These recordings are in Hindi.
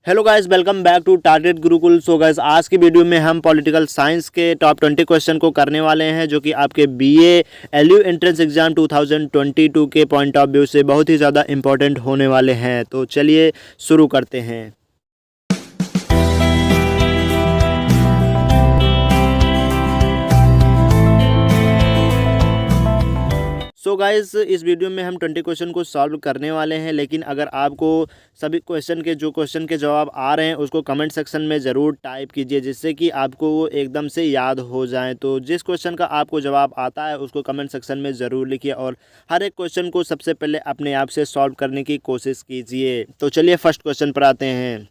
Hello guys, welcome back to target Gurukul. So guys, आज की वीडियो में हम पॉलिटिकल साइंस के टॉप 20 क्वेश्चन को करने वाले हैं, जो कि आपके बीए एलयू एंट्रेंस एग्जाम 2022 के पॉइंट ऑफ व्यू से बहुत ही ज़्यादा इंपॉर्टेंट होने वाले हैं। तो चलिए शुरू करते हैं। सो गाइस, इस वीडियो में हम 20 क्वेश्चन को सॉल्व करने वाले हैं, लेकिन अगर आपको सभी क्वेश्चन के जवाब आ रहे हैं उसको कमेंट सेक्शन में ज़रूर टाइप कीजिए, जिससे कि आपको वो एकदम से याद हो जाए। तो जिस क्वेश्चन का आपको जवाब आता है उसको कमेंट सेक्शन में ज़रूर लिखिए और हर एक क्वेश्चन को सबसे पहले अपने आप से सॉल्व करने की कोशिश कीजिए। तो चलिए फर्स्ट क्वेश्चन पर आते हैं।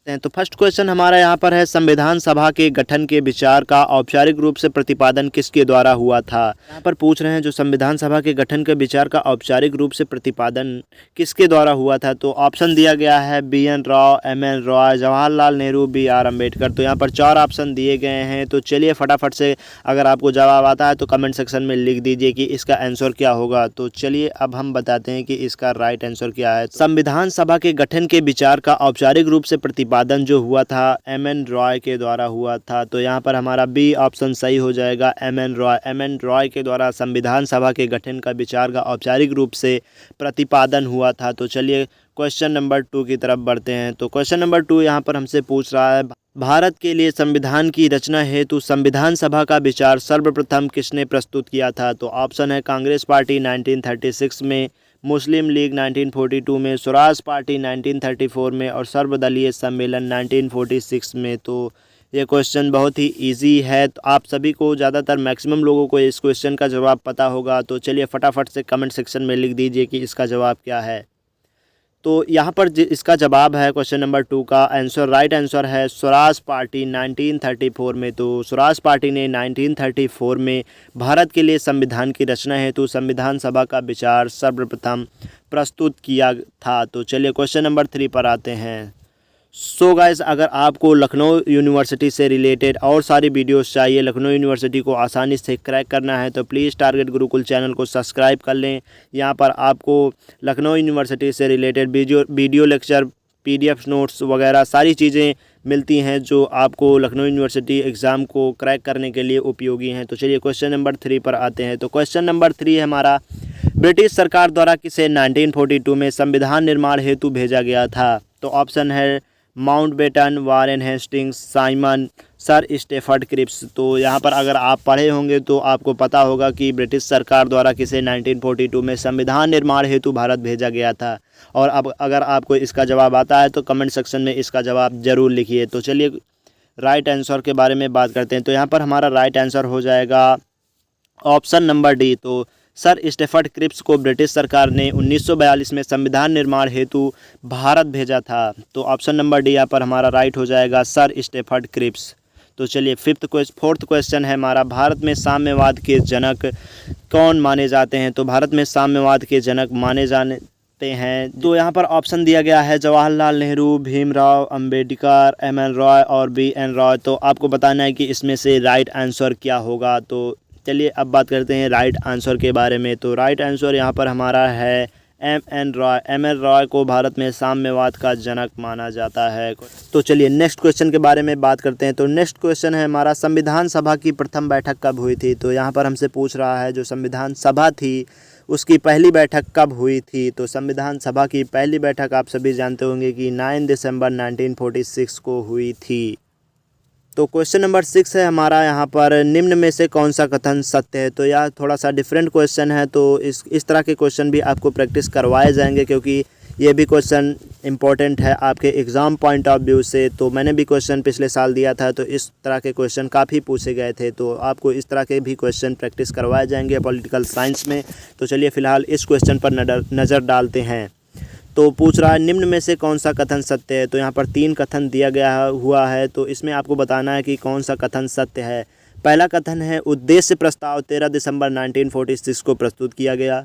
तो फर्स्ट क्वेश्चन हमारा यहाँ पर है, संविधान सभा के गठन के विचार का औपचारिक रूप से प्रतिपादन किसके द्वारा हुआ था। यहाँ पर पूछ रहे हैं जो संविधान सभा के गठन के विचार का औपचारिक रूप से प्रतिपादन किसके द्वारा हुआ था। तो ऑप्शन दिया गया है BN Rao, MN Roy, Jawaharlal Nehru, BR Ambedkar. तो यहाँ पर 4 ऑप्शन दिए गए हैं। तो चलिए फटाफट से अगर आपको जवाब आता है तो कमेंट सेक्शन में लिख दीजिए कि इसका आंसर क्या होगा। तो चलिए अब हम बताते हैं कि इसका राइट आंसर क्या है। संविधान सभा के गठन के विचार का औपचारिक रूप से प्रतिपादन जो हुआ था MN रॉय के द्वारा हुआ था। तो यहाँ पर हमारा बी ऑप्शन सही हो जाएगा, MN रॉय के द्वारा संविधान सभा के गठन का विचार का औपचारिक रूप से प्रतिपादन हुआ था। तो चलिए क्वेश्चन नंबर 2 की तरफ बढ़ते हैं। तो क्वेश्चन नंबर 2 यहाँ पर हमसे पूछ रहा है, भारत के लिए संविधान की रचना हेतु संविधान सभा का विचार सर्वप्रथम किसने प्रस्तुत किया था। तो ऑप्शन है कांग्रेस पार्टी 1936 में, मुस्लिम लीग 1942 में, स्वराज पार्टी 1934 में और सर्वदलीय सम्मेलन 1946 में। तो ये क्वेश्चन बहुत ही इजी है, तो आप सभी को ज़्यादातर मैक्सिमम लोगों को इस क्वेश्चन का जवाब पता होगा। तो चलिए फटाफट से कमेंट सेक्शन में लिख दीजिए कि इसका जवाब क्या है। तो यहाँ पर इसका जवाब है क्वेश्चन नंबर 2 का आंसर, राइट आंसर है स्वराज पार्टी 1934 में। तो स्वराज पार्टी ने 1934 में भारत के लिए संविधान की रचना हेतु संविधान सभा का विचार सर्वप्रथम प्रस्तुत किया था। तो चलिए क्वेश्चन नंबर 3 पर आते हैं। सो गाइस, अगर आपको लखनऊ यूनिवर्सिटी से रिलेटेड और सारी वीडियोस चाहिए, लखनऊ यूनिवर्सिटी को आसानी से क्रैक करना है, तो प्लीज़ टारगेट गुरुकुल चैनल को सब्सक्राइब कर लें। यहाँ पर आपको लखनऊ यूनिवर्सिटी से related video lecture, PDF notes वगैरह सारी चीज़ें मिलती हैं जो आपको लखनऊ यूनिवर्सिटी एग्ज़ाम को क्रैक करने के लिए उपयोगी हैं। तो चलिए क्वेश्चन नंबर 3 पर आते हैं। तो क्वेश्चन नंबर 3 है हमारा, ब्रिटिश सरकार द्वारा किसे 1942 में संविधान निर्माण हेतु भेजा गया था। तो ऑप्शन है Mountbatten, Warren Hastings, Simon, sir Stafford Cripps. तो यहाँ पर अगर आप पढ़े होंगे तो आपको पता होगा कि ब्रिटिश सरकार द्वारा किसे 1942 में संविधान निर्माण हेतु भारत भेजा गया था। और अब अगर आपको इसका जवाब आता है तो कमेंट सेक्शन में इसका जवाब ज़रूर लिखिए। तो चलिए राइट आंसर के बारे में बात करते हैं। तो यहाँ पर हमारा राइट आंसर हो जाएगा ऑप्शन नंबर डी। तो सर स्टेफर्ड क्रिप्स को ब्रिटिश सरकार ने 1942 में संविधान निर्माण हेतु भारत भेजा था। तो ऑप्शन नंबर डी यहाँ पर हमारा राइट हो जाएगा, सर स्टेफर्ड क्रिप्स। तो चलिए फोर्थ क्वेश्चन है हमारा, भारत में साम्यवाद के जनक कौन माने जाते हैं। तो भारत में साम्यवाद के जनक माने जाते हैं, तो यहाँ पर ऑप्शन दिया गया है जवाहरलाल नेहरू, भीमराव अम्बेडकर, MN रॉय और BN रॉय। तो आपको बताना है कि इसमें से राइट आंसर क्या होगा। तो चलिए अब बात करते हैं राइट आंसर के बारे में। तो राइट आंसर यहाँ पर हमारा है MN रॉय। MN रॉय को भारत में साम्यवाद का जनक माना जाता है। तो चलिए नेक्स्ट क्वेश्चन के बारे में बात करते हैं। तो नेक्स्ट क्वेश्चन है हमारा, संविधान सभा की प्रथम बैठक कब हुई थी। तो यहाँ पर हमसे पूछ रहा है जो संविधान सभा थी उसकी पहली बैठक कब हुई थी। तो संविधान सभा की पहली बैठक आप सभी जानते होंगे कि 9 दिसंबर 1946 को हुई थी। तो क्वेश्चन नंबर 6 है हमारा, यहाँ पर निम्न में से कौन सा कथन सत्य है। तो यह थोड़ा सा डिफरेंट क्वेश्चन है, तो इस तरह के क्वेश्चन भी आपको प्रैक्टिस करवाए जाएंगे, क्योंकि ये भी क्वेश्चन इंपॉर्टेंट है आपके एग्ज़ाम पॉइंट ऑफ व्यू से। तो मैंने भी क्वेश्चन पिछले साल दिया था, तो इस तरह के क्वेश्चन काफ़ी पूछे गए थे, तो आपको इस तरह के भी क्वेश्चन प्रैक्टिस करवाए जाएंगे पॉलिटिकल साइंस में। तो चलिए फ़िलहाल इस क्वेश्चन पर नज़र डालते हैं। तो पूछ रहा है निम्न में से कौन सा कथन सत्य है। तो यहाँ पर 3 कथन दिया गया हुआ है, तो इसमें आपको बताना है कि कौन सा कथन सत्य है। पहला कथन है, उद्देश्य प्रस्ताव 13 दिसंबर 1946 को प्रस्तुत किया गया।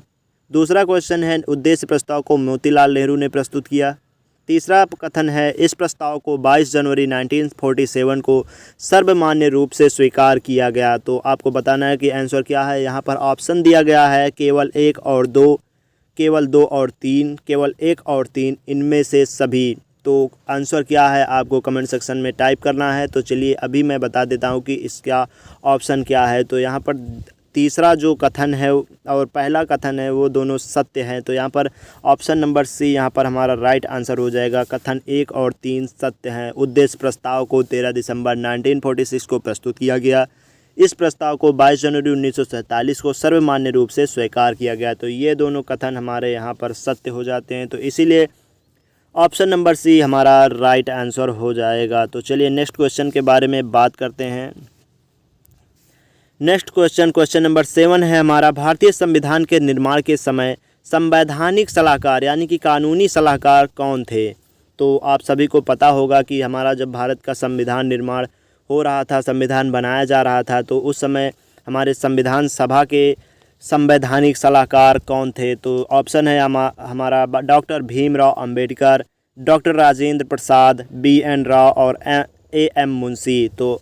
दूसरा क्वेश्चन है, उद्देश्य प्रस्ताव को मोतीलाल नेहरू ने प्रस्तुत किया। तीसरा कथन है, इस प्रस्ताव को 22 जनवरी 1947 को सर्वमान्य रूप से स्वीकार किया गया। तो आपको बताना है कि आंसर क्या है। यहाँ पर ऑप्शन दिया गया है केवल 1 और 2, केवल 2 और 3, केवल 1 और 3, इनमें से सभी। तो आंसर क्या है आपको कमेंट सेक्शन में टाइप करना है। तो चलिए अभी मैं बता देता हूँ कि इसका ऑप्शन क्या है। तो यहाँ पर तीसरा जो कथन है और पहला कथन है वो दोनों सत्य हैं। तो यहाँ पर ऑप्शन नंबर सी यहाँ पर हमारा राइट आंसर हो जाएगा। कथन 1 और 3 सत्य हैं। उद्देश्य प्रस्ताव को 13 दिसंबर 1946 को प्रस्तुत किया गया। इस प्रस्ताव को 22 जनवरी 1947 को सर्वमान्य रूप से स्वीकार किया गया। तो ये दोनों कथन हमारे यहाँ पर सत्य हो जाते हैं। तो इसीलिए ऑप्शन नंबर सी हमारा राइट आंसर हो जाएगा। तो चलिए नेक्स्ट क्वेश्चन के बारे में बात करते हैं। नेक्स्ट क्वेश्चन नंबर 7 है हमारा, भारतीय संविधान के निर्माण के समय संवैधानिक सलाहकार यानी कि कानूनी सलाहकार कौन थे। तो आप सभी को पता होगा कि हमारा जब भारत का संविधान निर्माण हो रहा था, संविधान बनाया जा रहा था, तो उस समय हमारे संविधान सभा के संवैधानिक सलाहकार कौन थे। तो ऑप्शन है हमारा डॉक्टर भीमराव अंबेडकर, डॉक्टर राजेंद्र प्रसाद, BN राव और AM मुंशी। तो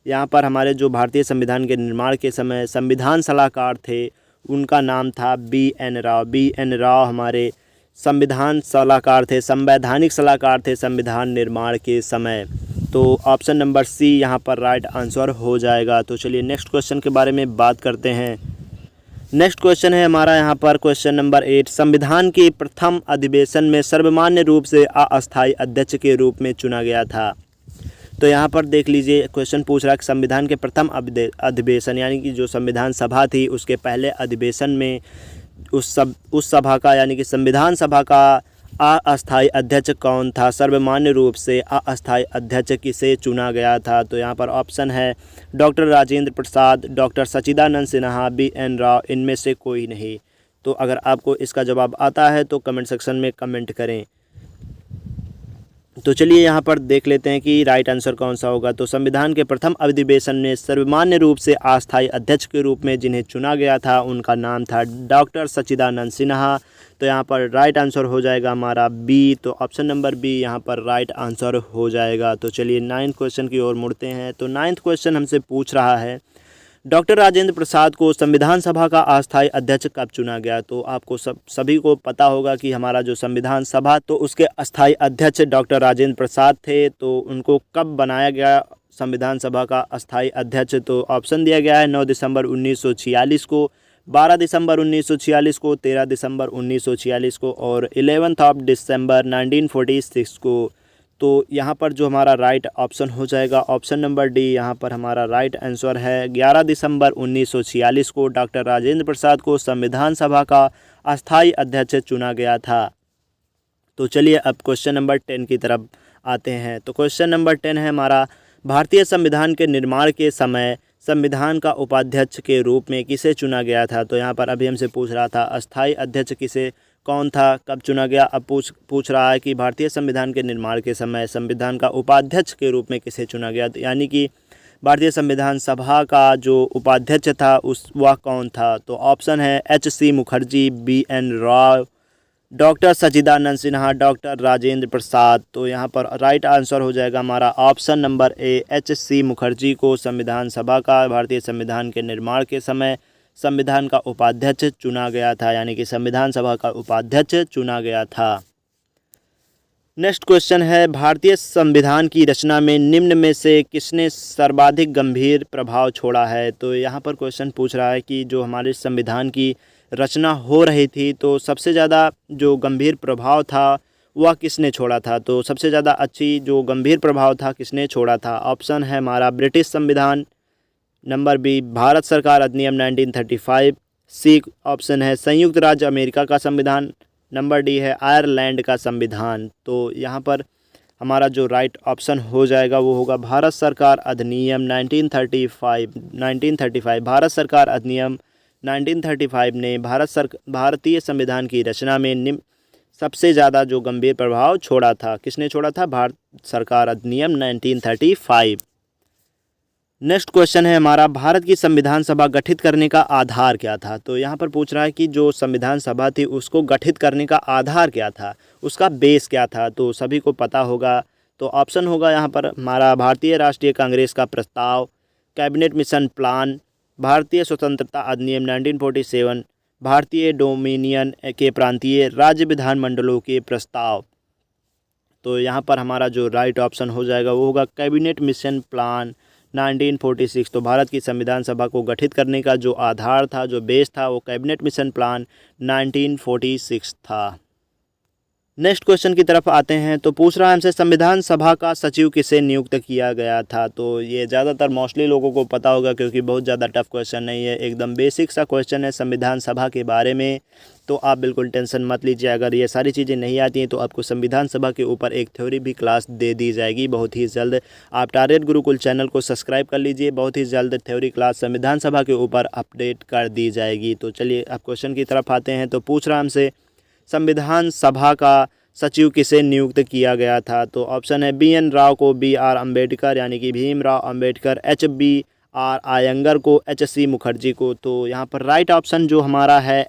यहाँ पर हमारे जो भारतीय संविधान के निर्माण के समय संविधान सलाहकार थे उनका नाम था BN राव। BN राव हमारे संविधान सलाहकार थे, संवैधानिक सलाहकार थे संविधान निर्माण के समय। तो ऑप्शन नंबर सी यहाँ पर राइट आंसर हो जाएगा। तो चलिए नेक्स्ट क्वेश्चन के बारे में बात करते हैं। नेक्स्ट क्वेश्चन है हमारा यहाँ पर क्वेश्चन नंबर 8, संविधान के प्रथम अधिवेशन में सर्वमान्य रूप से अस्थायी अध्यक्ष के रूप में चुना गया था। तो यहाँ पर देख लीजिए क्वेश्चन पूछ रहा है कि संविधान के प्रथम अधिवेशन यानी कि जो संविधान सभा थी उसके पहले अधिवेशन में उस सभा का यानी कि संविधान सभा का अस्थायी अध्यक्ष कौन था, सर्वमान्य रूप से अस्थायी अध्यक्ष किसे चुना गया था। तो यहाँ पर ऑप्शन है डॉक्टर राजेंद्र प्रसाद, डॉक्टर सच्चिदानंद सिन्हा, BN राव, इनमें से कोई नहीं। तो अगर आपको इसका जवाब आता है तो कमेंट सेक्शन में कमेंट करें। तो चलिए यहाँ पर देख लेते हैं कि राइट आंसर कौन सा होगा। तो संविधान के प्रथम अधिवेशन में सर्वमान्य रूप से अस्थायी अध्यक्ष के रूप में जिन्हें चुना गया था उनका नाम था डॉक्टर सच्चिदानंद सिन्हा। तो यहाँ पर राइट आंसर हो जाएगा हमारा बी। तो ऑप्शन नंबर बी यहाँ पर राइट आंसर हो जाएगा। तो चलिए 9th क्वेश्चन की ओर मुड़ते हैं। तो 9th क्वेश्चन हमसे पूछ रहा है, डॉक्टर राजेंद्र प्रसाद को संविधान सभा का अस्थायी अध्यक्ष कब चुना गया। तो आपको सभी को पता होगा कि हमारा जो संविधान सभा तो उसके अस्थायी अध्यक्ष डॉक्टर राजेंद्र प्रसाद थे। तो उनको कब बनाया गया संविधान सभा का अस्थायी अध्यक्ष। तो ऑप्शन दिया गया है 9 दिसंबर 1946 को, 12 दिसंबर 1946 को, 13 दिसंबर 1946 को और 11 दिसंबर 1946 को। तो यहाँ पर जो हमारा राइट ऑप्शन हो जाएगा ऑप्शन नंबर डी यहाँ पर हमारा राइट आंसर है। 11 दिसंबर 1946 को डॉक्टर राजेंद्र प्रसाद को संविधान सभा का अस्थायी अध्यक्ष चुना गया था। तो चलिए अब क्वेश्चन नंबर 10 की तरफ आते हैं। तो क्वेश्चन नंबर 10 है हमारा, भारतीय संविधान के निर्माण के समय संविधान का उपाध्यक्ष के रूप में किसे चुना गया था। तो यहाँ पर अभी हमसे पूछ रहा था अस्थायी अध्यक्ष किसे कौन था, कब चुना गया। अब पूछ रहा है कि भारतीय संविधान के निर्माण के समय संविधान का उपाध्यक्ष के रूप में किसे चुना गया। यानी कि भारतीय संविधान सभा का जो उपाध्यक्ष था वह कौन था। तो ऑप्शन है HC Mukherjee, BN Rao, doctor Sachchidananda Sinha, doctor Rajendra Prasad. तो यहाँ पर राइट आंसर हो जाएगा हमारा option number A, HC Mukherjee को संविधान सभा का भारतीय संविधान के निर्माण के समय संविधान का उपाध्यक्ष चुना गया था, यानी कि संविधान सभा का उपाध्यक्ष चुना गया था। नेक्स्ट क्वेश्चन है, भारतीय संविधान की रचना में निम्न में से किसने सर्वाधिक गंभीर प्रभाव छोड़ा है। तो यहाँ पर क्वेश्चन पूछ रहा है कि जो हमारे संविधान की रचना हो रही थी तो सबसे ज़्यादा जो गंभीर प्रभाव था वह किसने छोड़ा था। तो सबसे ज़्यादा अच्छी जो गंभीर प्रभाव था किसने छोड़ा था। ऑप्शन है हमारा ब्रिटिश संविधान, नंबर बी भारत सरकार अधिनियम 1935, सी ऑप्शन है संयुक्त राज्य अमेरिका का संविधान, नंबर डी है आयरलैंड का संविधान। तो यहाँ पर हमारा जो राइट ऑप्शन हो जाएगा वो होगा भारत सरकार अधिनियम 1935। भारत सरकार अधिनियम 1935 ने भारतीय संविधान की रचना में सबसे ज़्यादा जो गंभीर प्रभाव छोड़ा था। किसने छोड़ा था? भारत सरकार अधिनियम 1935। नेक्स्ट क्वेश्चन है हमारा, भारत की संविधान सभा गठित करने का आधार क्या था। तो यहाँ पर पूछ रहा है कि जो संविधान सभा थी उसको गठित करने का आधार क्या था, उसका बेस क्या था। तो सभी को पता होगा। तो ऑप्शन होगा यहाँ पर हमारा भारतीय राष्ट्रीय कांग्रेस का प्रस्ताव, कैबिनेट मिशन प्लान, भारतीय स्वतंत्रता अधिनियम 1947, भारतीय डोमिनियन के प्रांतीय राज्य विधानमंडलों के प्रस्ताव। तो यहाँ पर हमारा जो राइट ऑप्शन हो जाएगा वो होगा कैबिनेट मिशन प्लान 1946। तो भारत की संविधान सभा को गठित करने का जो आधार था, जो बेस था, वो कैबिनेट मिशन प्लान 1946 था। नेक्स्ट क्वेश्चन की तरफ आते हैं। तो पूछ रहा है हमसे संविधान सभा का सचिव किसे नियुक्त किया गया था। तो ये ज़्यादातर मोस्टली लोगों को पता होगा क्योंकि बहुत ज़्यादा टफ क्वेश्चन नहीं है, एकदम बेसिक सा क्वेश्चन है संविधान सभा के बारे में। तो आप बिल्कुल टेंशन मत लीजिए, अगर ये सारी चीज़ें नहीं आती हैं तो आपको संविधान सभा के ऊपर एक थ्योरी भी क्लास दे दी जाएगी बहुत ही जल्द। आप टारगेट गुरुकुल चैनल को सब्सक्राइब कर लीजिए, बहुत ही जल्द थ्योरी क्लास संविधान सभा के ऊपर अपडेट कर दी जाएगी। तो चलिए अब क्वेश्चन की तरफ आते हैं। तो पूछ रहा हमसे संविधान सभा का सचिव किसे नियुक्त किया गया था। तो ऑप्शन है BN राव को BR अम्बेडकर यानी कि भीमराव अम्बेडकर, HBR आयंगर को HC मुखर्जी को। तो यहाँ पर राइट ऑप्शन जो हमारा है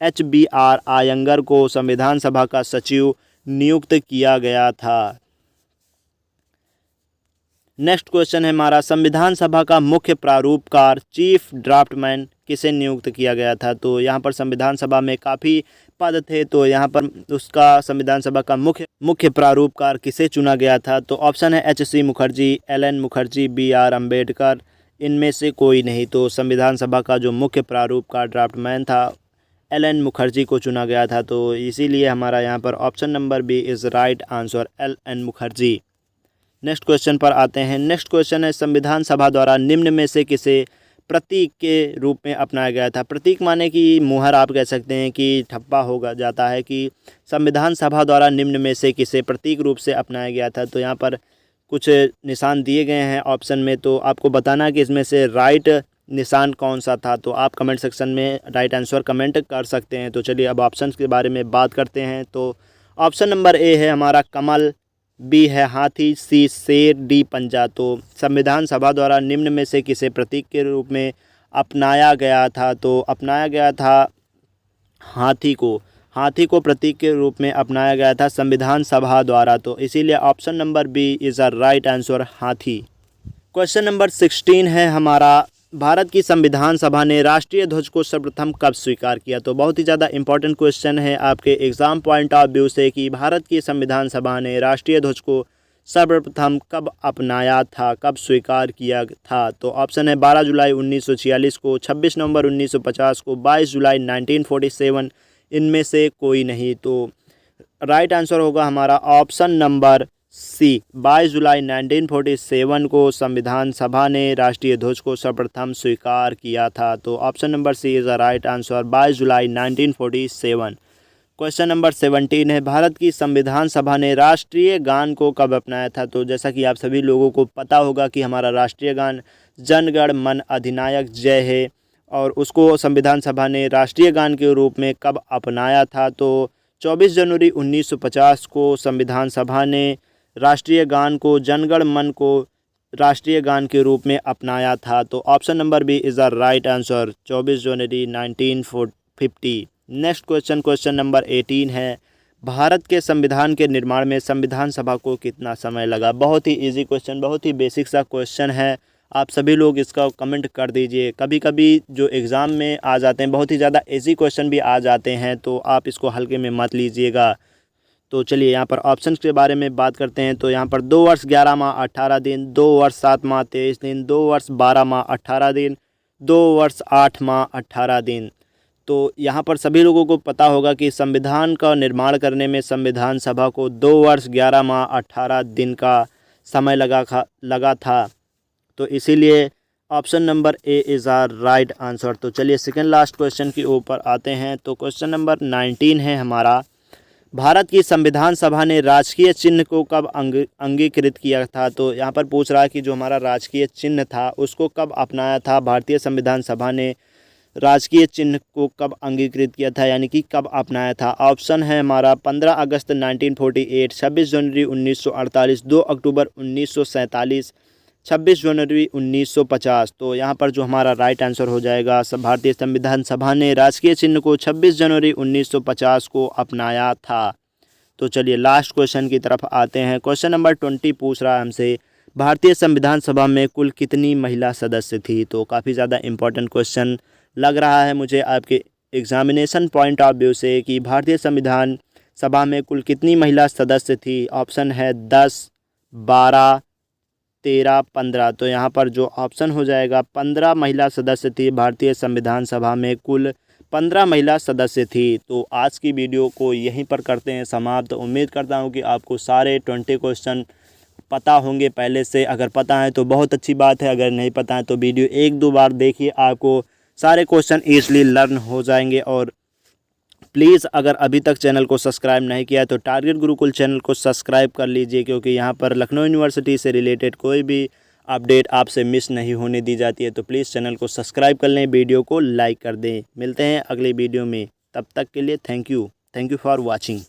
HBR आयंगर को संविधान सभा का सचिव नियुक्त किया गया था। नेक्स्ट क्वेश्चन है हमारा संविधान सभा का मुख्य प्रारूपकार चीफ ड्राफ्टमैन किसे नियुक्त किया गया था। तो यहाँ पर संविधान सभा में काफ़ी पद थे, तो यहाँ पर उसका संविधान सभा का मुख्य प्रारूपकार किसे चुना गया था। तो ऑप्शन है HC Mukherjee, LN Mukherjee, BR Ambedkar, इनमें से कोई नहीं। तो संविधान सभा का जो मुख्य प्रारूपकार ड्राफ्टमैन था LN मुखर्जी को चुना गया था। तो इसीलिए हमारा यहाँ पर option number B is right answer, LN Mukherjee. Next question पर आते हैं। नेक्स्ट क्वेश्चन है संविधान सभा द्वारा निम्न में से किसे प्रतीक के रूप में अपनाया गया था। प्रतीक माने कि मुहर, आप कह सकते हैं कि ठप्पा होगा जाता है कि संविधान सभा द्वारा निम्न में से किसे प्रतीक रूप से अपनाया गया था। तो यहाँ पर कुछ निशान दिए गए हैं ऑप्शन में, तो आपको बताना कि इसमें से राइट निशान कौन सा था। तो आप कमेंट सेक्शन में राइट आंसर कमेंट कर सकते हैं। तो चलिए अब ऑप्शन के बारे में बात करते हैं। तो ऑप्शन नंबर A है हमारा कमल, B है हाथी, C शेर, D पंजा। तो संविधान सभा द्वारा निम्न में से किसे प्रतीक के रूप में अपनाया गया था। तो अपनाया गया था हाथी को प्रतीक के रूप में अपनाया गया था संविधान सभा द्वारा। तो इसीलिए option number B is a right answer, हाथी। क्वेश्चन नंबर 16 है हमारा भारत की संविधान सभा ने राष्ट्रीय ध्वज को सर्वप्रथम कब स्वीकार किया। तो बहुत ही ज़्यादा इंपॉर्टेंट क्वेश्चन है आपके एग्ज़ाम पॉइंट ऑफ व्यू से कि भारत की संविधान सभा ने राष्ट्रीय ध्वज को सर्वप्रथम कब अपनाया था, कब स्वीकार किया था। तो ऑप्शन है 12 जुलाई 1946 को, 26 नवंबर 1950 को, 22 जुलाई 1947, इनमें से कोई नहीं। तो राइट आंसर होगा हमारा ऑप्शन नंबर C, 22 जुलाई 1947 को संविधान सभा ने राष्ट्रीय ध्वज को सर्वप्रथम स्वीकार किया था। तो option number C is the right answer, 22 July 1947। Question number 17 है भारत की संविधान सभा ने राष्ट्रीय गान को कब अपनाया था। तो जैसा कि आप सभी लोगों को पता होगा कि हमारा राष्ट्रीय गान जन गण मन अधिनायक जय है, और उसको संविधान सभा ने राष्ट्रीय गान के रूप में कब अपनाया था। तो 24 जनवरी 1950 को संविधान सभा ने राष्ट्रीय गान को जनगण मन को राष्ट्रीय गान के रूप में अपनाया था। तो option number B is the right answer, 24 January 1950। Next question number 18 है भारत के संविधान के निर्माण में संविधान सभा को कितना समय लगा। बहुत ही इजी क्वेश्चन, बहुत ही बेसिक सा क्वेश्चन है, आप सभी लोग इसका कमेंट कर दीजिए। कभी कभी जो एग्ज़ाम में आ जाते हैं बहुत ही ज़्यादा इजी क्वेश्चन भी आ जाते हैं, तो आप इसको हल्के में मत लीजिएगा। तो चलिए यहाँ पर ऑप्शंस के बारे में बात करते हैं। तो यहाँ पर 2 वर्ष 11 माह 18 दिन, 2 वर्ष 7 माह 23 दिन, 2 वर्ष 12 माह 18 दिन, 2 वर्ष 8 माह 18 दिन। तो यहाँ पर सभी लोगों को पता होगा कि संविधान का निर्माण करने में संविधान सभा को 2 वर्ष 11 माह 18 दिन का समय लगा था। तो इसीलिए option number A is our right answer. तो चलिए सेकेंड लास्ट क्वेश्चन के ऊपर आते हैं। तो क्वेश्चन नंबर 19 है हमारा भारत की संविधान सभा ने राजकीय चिन्ह को कब अंगीकृत किया था। तो यहाँ पर पूछ रहा है कि जो हमारा राजकीय चिन्ह था उसको कब अपनाया था भारतीय संविधान सभा ने, राजकीय चिन्ह को कब अंगीकृत किया था यानी कि कब अपनाया था। ऑप्शन है हमारा 15 अगस्त 1948, 26 जनवरी 1948, 2 अक्टूबर 1947, 26 जनवरी 1950। तो यहाँ पर जो हमारा राइट आंसर हो जाएगा भारतीय संविधान सभा ने राजकीय चिन्ह को 26 जनवरी 1950 को अपनाया था। तो चलिए लास्ट क्वेश्चन की तरफ आते हैं। क्वेश्चन नंबर 20 पूछ रहा है हमसे भारतीय संविधान सभा में कुल कितनी महिला सदस्य थी। तो काफ़ी ज़्यादा इम्पोर्टेंट क्वेश्चन लग रहा है मुझे आपके एग्जामिनेशन पॉइंट ऑफ व्यू से कि भारतीय संविधान सभा में कुल कितनी महिला सदस्य थी? ऑप्शन है 10, 12, 13, 15। तो यहाँ पर जो ऑप्शन हो जाएगा 15 महिला सदस्य थी। भारतीय संविधान सभा में कुल 15 महिला सदस्य थी। तो आज की वीडियो को यहीं पर करते हैं समाप्त। उम्मीद करता हूँ कि आपको सारे 20 क्वेश्चन पता होंगे पहले से। अगर पता है तो बहुत अच्छी बात है, अगर नहीं पता है तो वीडियो 1-2 बार देखिए, आपको सारे क्वेश्चन ईजिली लर्न हो जाएंगे। और प्लीज़ अगर अभी तक चैनल को सब्सक्राइब नहीं किया है तो टारगेट गुरुकुल चैनल को सब्सक्राइब कर लीजिए, क्योंकि यहाँ पर लखनऊ यूनिवर्सिटी से रिलेटेड कोई भी अपडेट आपसे मिस नहीं होने दी जाती है। तो प्लीज़ चैनल को सब्सक्राइब कर लें, वीडियो को लाइक कर दें। मिलते हैं अगली वीडियो में, तब तक के लिए थैंक यू फॉर वॉचिंग।